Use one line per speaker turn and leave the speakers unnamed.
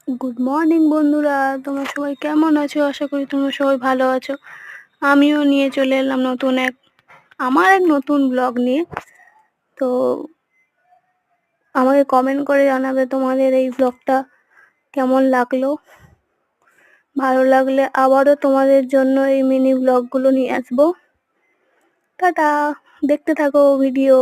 Good morning বন্ধুরা, তোমরা সবাই কেমন আছো? আশা করি তোমরা সবাই ভালো আছো। আমিও নিয়ে চলে এলাম আমার এক নতুন ব্লগ নিয়ে। তো আমাকে কমেন্ট করে জানাবে তোমাদের এই ব্লগটা কেমন লাগলো। ভালো লাগলে আবারও তোমাদের জন্য এই মিনি ব্লগগুলো নিয়ে আসবো। টাটা, দেখতে থাকো ভিডিও।